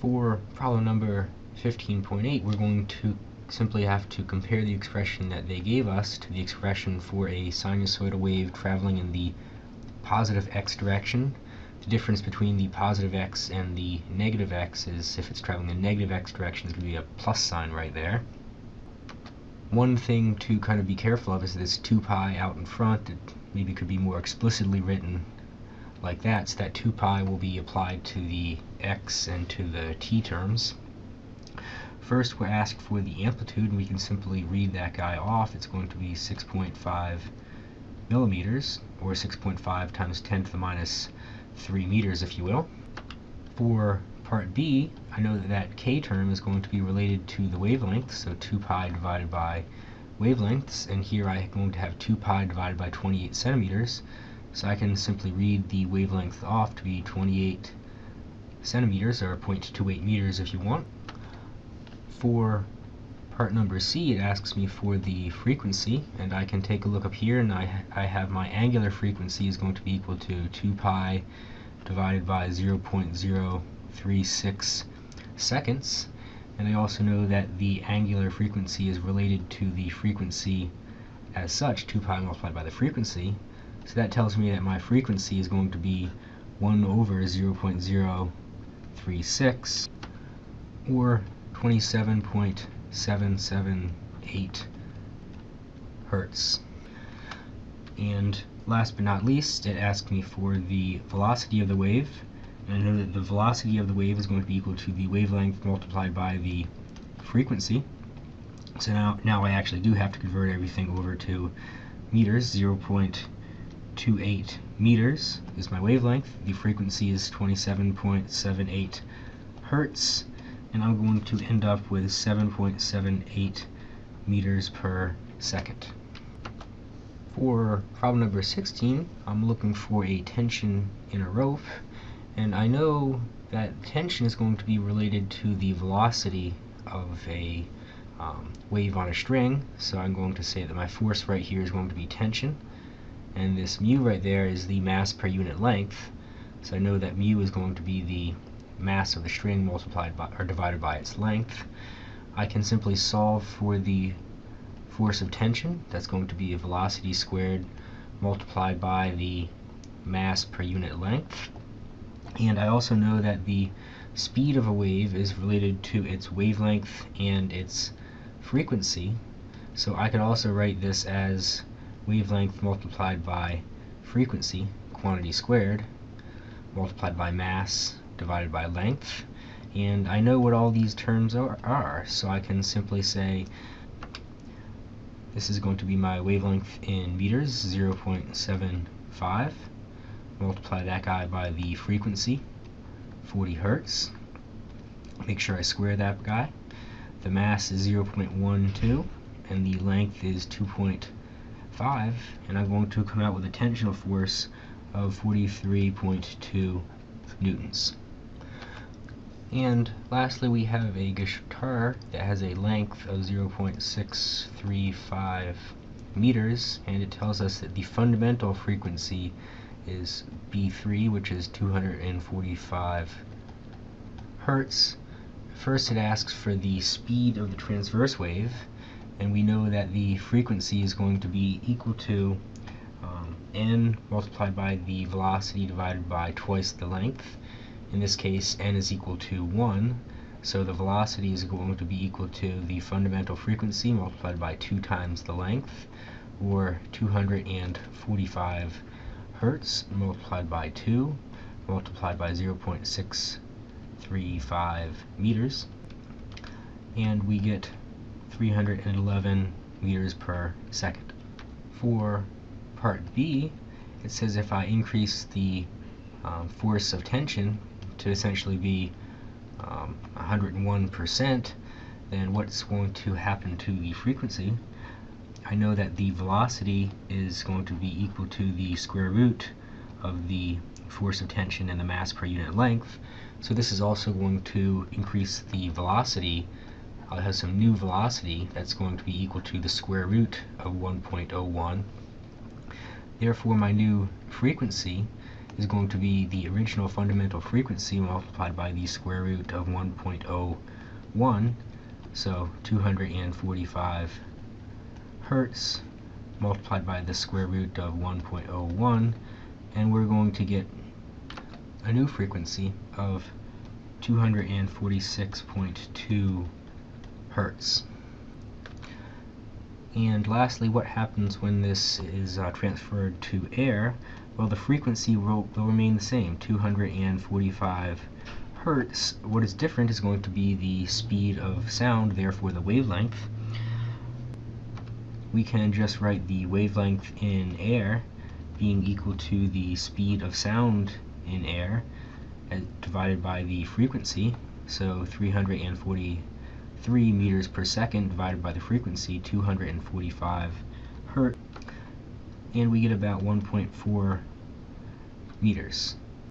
For problem number 15.8, we're going to simply have to compare the expression that they gave us to the expression for a sinusoidal wave traveling in the positive x direction. The difference between the positive x and the negative x is if it's traveling in the negative x direction, there's going to be a plus sign right there. One thing to kind of be careful of is this 2 pi out in front. It maybe could be more explicitly written like that, so that 2 pi will be applied to the x and to the t terms. First, we're asked for the amplitude, and we can simply read that guy off. It's going to be 6.5 millimeters, or 6.5 times 10 to the minus 3 meters, if you will. For part B, I know that that k term is going to be related to the wavelength, so 2 pi divided by wavelengths, and here I'm going to have 2 pi divided by 28 centimeters, so I can simply read the wavelength off to be 28 centimeters, or 0.28 meters if you want. For part number C, it asks me for the frequency, and I can take a look up here, and I have my angular frequency is going to be equal to 2 pi divided by 0.036 seconds, and I also know that the angular frequency is related to the frequency as such, 2 pi multiplied by the frequency, so that tells me that my frequency is going to be 1 over 0.036, or 27.778 hertz. And last but not least, it asked me for the velocity of the wave, and I know that the velocity of the wave is going to be equal to the wavelength multiplied by the frequency. So now I actually do have to convert everything over to meters. 0.28 meters is my wavelength. The frequency is 27.78 hertz, and I'm going to end up with 7.78 meters per second. For problem number 16, I'm looking for a tension in a rope, and I know that tension is going to be related to the velocity of a wave on a string, so I'm going to say that my force right here is going to be tension, and this mu right there is the mass per unit length, so I know that mu is going to be the mass of the string multiplied by, or divided by, its length. I can simply solve for the force of tension. That's going to be a velocity squared multiplied by the mass per unit length. And I also know that the speed of a wave is related to its wavelength and its frequency, so I could also write this as wavelength multiplied by frequency, quantity squared, multiplied by mass divided by length. And I know what all these terms are, so I can simply say this is going to be my wavelength in meters, 0.75, multiply that guy by the frequency, 40 hertz, make sure I square that guy. The mass is 0.12, and the length is 2.5, and I'm going to come out with a tensional force of 43.2 newtons. And lastly, we have a guitar that has a length of 0.635 meters, and it tells us that the fundamental frequency is B3, which is 245 hertz. First, it asks for the speed of the transverse wave, and we know that the frequency is going to be equal to n multiplied by the velocity divided by twice the length. In this case, n is equal to 1, so the velocity is going to be equal to the fundamental frequency multiplied by 2 times the length, or 245 hertz multiplied by 2 multiplied by 0.635 meters, and we get 311 meters per second. For part B, it says if I increase the force of tension to essentially be 101%, then what's going to happen to the frequency? I know that the velocity is going to be equal to the square root of the force of tension and the mass per unit length, so this is also going to increase the velocity. I'll have some new velocity that's going to be equal to the square root of 1.01. Therefore, my new frequency is going to be the original fundamental frequency multiplied by the square root of 1.01, so 245 hertz multiplied by the square root of 1.01, and we're going to get a new frequency of 246.2 hertz. And lastly, what happens when this is transferred to air? Well, the frequency will remain the same, 245 hertz. What is different is going to be the speed of sound, therefore the wavelength. We can just write the wavelength in air being equal to the speed of sound in air divided by the frequency, so 343 meters per second divided by the frequency, 245 hertz, and we get about 1.4 meters.